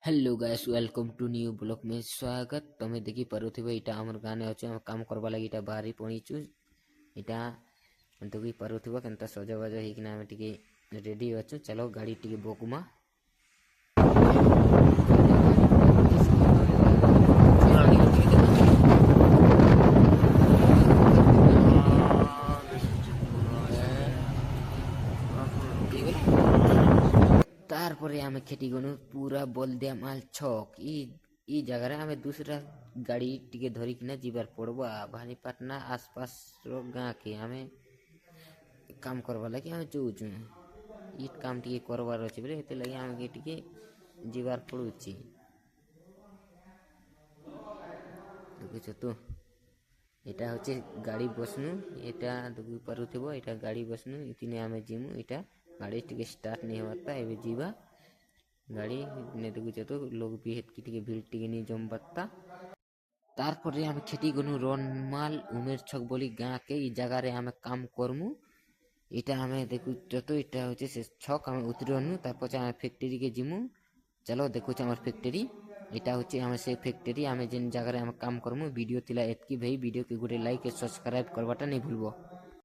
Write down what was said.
Hello guys, welcome to new blog में स्वागत। तुम्हें देखी पारुथिबे इटा हमर गाने अछि हम काम करबा लागि इटा बाहरी पणीचु। इटा देखि पारुथिबे केनता सजबाज हेकिना हम टिके रेडी अछु। चलो गाड़ी टिके बोकुमा। तारपरे आमे खेती गनु पूरा बलदिया माल छक ई जगह रे आमे दूसरा गाड़ी टिके धरी किना जीवार पड़बा भानीपाटना आसपास रो गाँ के आमे काम करबा लगी आमे चौचु। ई काम टिके करबार अछि बले हेते लगी आमे टिके जीवार पड़ुची। देखुछ तो एटा होचे गाड़ी बसनु एटा देखि पारुथिबो एटा गाड़ी बसनु इतिने आमे जिमु। एटा गाड़ी टिके स्टार्ट नहीं होता एबे जीवा गाड़ी ने देखुछ तो लोग भी हेत टिके भीड़ टिके नहीं जम बत्ता। तारपरे आमे खेती गनु रनमाल उमेर छक बोली गाँ के ई जगह रे आमे काम करमु। इटा हमें देखु तो इटा होचे से छक हमें उतरनु तार पछे आमे फैक्ट्री के जिमु। चलो देखुछ हमर फैक्ट्री इटा होचे हमें से फैक्ट्री आमे जिन जगह रे आमे काम करमु। वीडियो तिला एतकी भाई वीडियो के गुटे लाइक सब्सक्राइब करबाटा नहीं भूलबो।